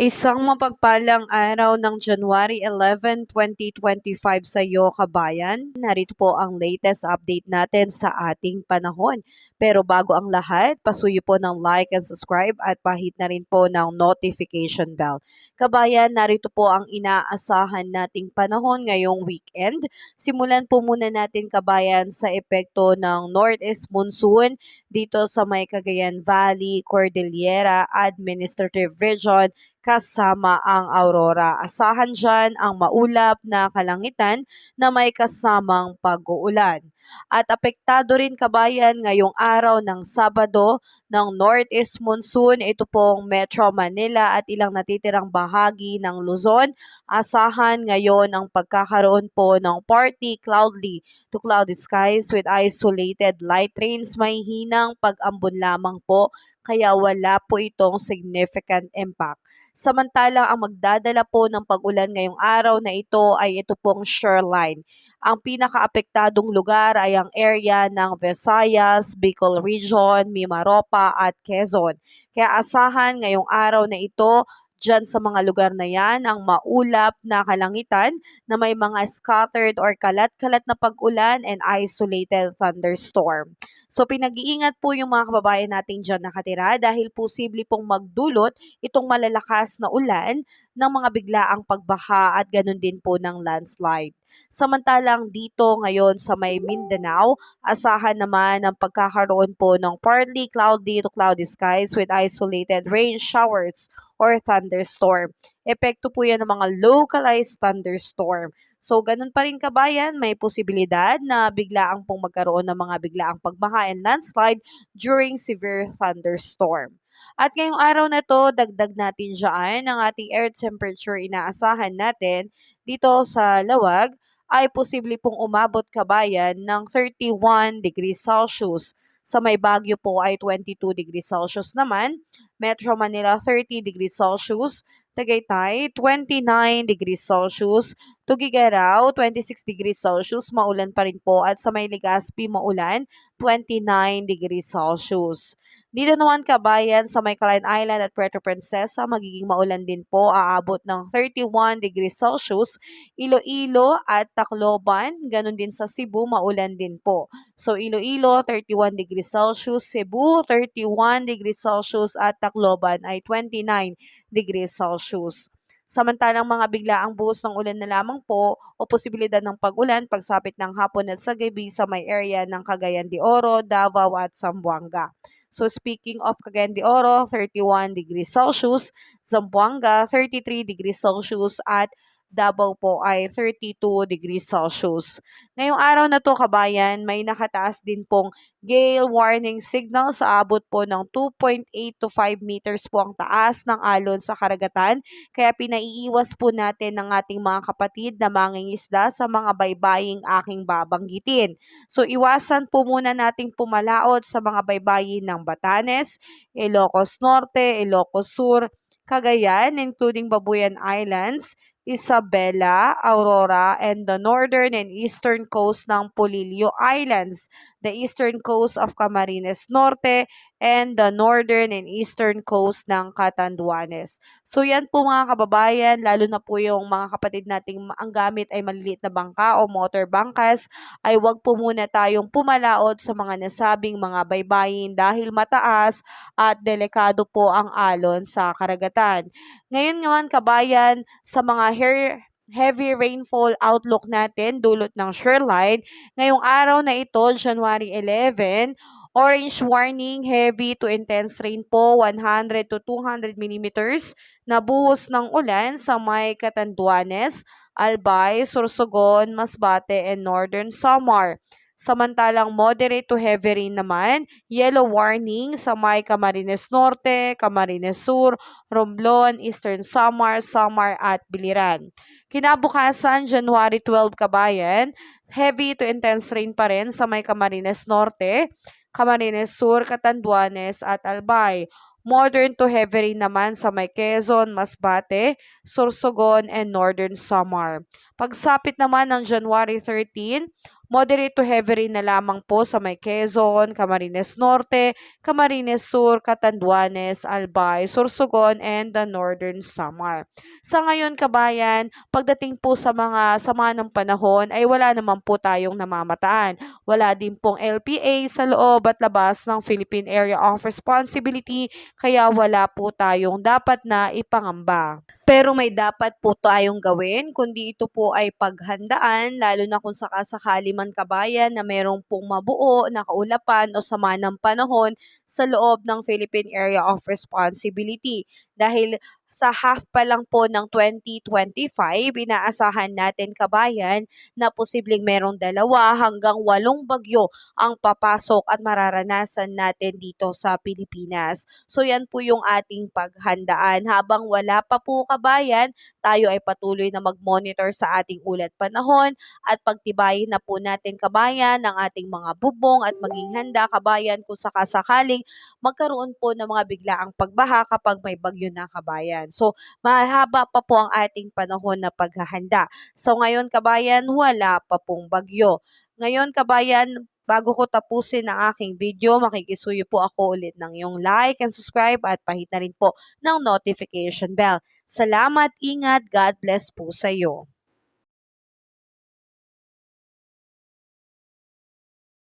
Isang mapagpalang araw ng January 11, 2025 sa iyo, kabayan. Narito po ang latest update natin sa ating panahon. Pero bago ang lahat, pasuyo po ng like and subscribe at pahit na rin po ng notification bell. Kabayan, narito po ang inaasahan nating panahon ngayong weekend. Simulan po muna natin, kabayan, sa epekto ng Northeast Monsoon dito sa may Cagayan Valley, Cordillera Administrative Region kasama ang aurora. Asahan dyan ang maulap na kalangitan na may kasamang pag-uulan. At apektado rin, kabayan, ngayong araw ng Sabado ng Northeast Monsoon. Ito pong Metro Manila at ilang natitirang bahagi ng Luzon. Asahan ngayon ang pagkakaroon po ng partly cloudy to cloudy skies with isolated light rains. May hinang pag-ambon lamang po kaya wala po itong significant impact. Samantalang ang magdadala po ng pag-ulan ngayong araw na ito ay ito pong shoreline. Ang pinakaapektadong lugar ay ang area ng Visayas, Bicol Region, Mimaropa at Quezon. Kaya asahan ngayong araw na ito dyan sa mga lugar na yan ang maulap na kalangitan na may mga scattered or kalat-kalat na pag-ulan and isolated thunderstorm. So pinag-iingat po yung mga kababayan natin dyan nakatira dahil posible pong magdulot itong malalakas na ulan ng mga biglaang pagbaha at ganun din po ng landslide. Samantalang dito ngayon sa may Mindanao, asahan naman ang pagkakaroon po ng partly cloudy to cloudy skies with isolated rain showers or thunderstorm. Epekto po yan ng mga localized thunderstorm. So, ganun pa rin, kabayan, may posibilidad na biglaang pong magkaroon ng mga biglaang pagbaha and landslide during severe thunderstorm. At ngayong araw na to, dagdag natin dyan ang ating air temperature inaasahan natin dito sa Lawag ay posible pong umabot, kabayan, ng 31 degrees Celsius. Sa may Baguio po ay 22 degrees Celsius naman. Metro Manila 30 degrees Celsius. Tagaytay 29 degrees Celsius. Tuguegarao 26 degrees Celsius. Maulan pa rin po. At sa may Legazpi maulan 29 degrees Celsius. Dito naman, kabayan, sa may Caline Island at Puerto Princesa, magiging maulan din po, aabot ng 31 degrees Celsius. Iloilo at Tacloban, ganun din sa Cebu, maulan din po. So Iloilo, 31 degrees Celsius, Cebu, 31 degrees Celsius at Tacloban ay 29 degrees Celsius. Samantalang mga biglaang buhos ng ulan na lamang po o posibilidad ng pag-ulan pagsapit ng hapon at sa gabi sa may area ng Cagayan de Oro, Davao at Zamboanga. So speaking of Cagayan de Oro, 31 degrees Celsius, Zamboanga 33 degrees Celsius at Davao po ay 32 degrees Celsius. Ngayong araw na to, kabayan, may nakataas din pong gale warning signal sa abot po ng 2.8 to 5 meters po ang taas ng alon sa karagatan. Kaya pinaiiwas po natin ng ating mga kapatid na mangingisda sa mga baybaying aking babanggitin. So iwasan po muna nating pumalaot sa mga baybayin ng Batanes, Ilocos Norte, Ilocos Sur, Cagayan, including Babuyan Islands, Isabela, Aurora, and the northern and eastern coast ng Polillo Islands, the eastern coast of Camarines Norte, and the northern and eastern coast ng Catanduanes. So yan po, mga kababayan, lalo na po yung mga kapatid nating ang gamit ay maliliit na bangka o motor bangkas, ay wag po muna tayong pumalaot sa mga nasabing mga baybayin dahil mataas at delikado po ang alon sa karagatan. Ngayon naman, kabayan, sa mga heavy rainfall outlook natin dulot ng shoreline, ngayong araw na ito, January 11, orange warning, heavy to intense rain po, 100 to 200 millimeters na buhos ng ulan sa may Catanduanes, Albay, Sorsogon, Masbate, and Northern Samar. Samantalang moderate to heavy rain naman, yellow warning sa may Camarines Norte, Camarines Sur, Romblon, Eastern Samar, Samar at Biliran. Kinabukasan, January 12, kabayan, heavy to intense rain pa rin sa may Camarines Norte, Camarines Sur, Catanduanes at Albay. Modern to heavy rain naman sa may Quezon, Masbate, Sorsogon, and Northern Samar. Pagsapit naman ng January 13, Moderate to heavy rain na lamang po sa may Quezon, Camarines Norte, Camarines Sur, Catanduanes, Albay, Sorsogon, and the Northern Samar. Sa ngayon kabayan, pagdating po sa mga sama ng panahon ay wala naman po tayong namamataan. Wala din pong LPA sa loob at labas ng Philippine Area of Responsibility kaya wala po tayong dapat na ipangamba. Pero may dapat po tayong gawin kundi ito po ay paghandaan lalo na kung sakasakali man kabayan na merong pong mabuo na kaulapan o sama ng panahon sa loob ng Philippine Area of Responsibility. Dahil sa half pa lang po ng 2025, inaasahan natin kabayan na posibleng merong 2 hanggang 8 bagyo ang papasok at mararanasan natin dito sa Pilipinas. So yan po yung ating paghandaan. Habang wala pa po kabayan, tayo ay patuloy na mag-monitor sa ating ulat panahon at pagtibayin na po natin kabayan ng ating mga bubong at maging handa kabayan kung sakasakaling magkaroon po ng mga biglaang pagbaha kapag may bagyo na kabayan. So mahaba pa po ang ating panahon na paghahanda. So ngayon kabayan, wala pa pong bagyo. Ngayon kabayan, bago ko tapusin ang aking video, makikisuyo po ako ulit ng yung like and subscribe at pahit na rin po ng notification bell. Salamat, ingat, God bless po sa iyo.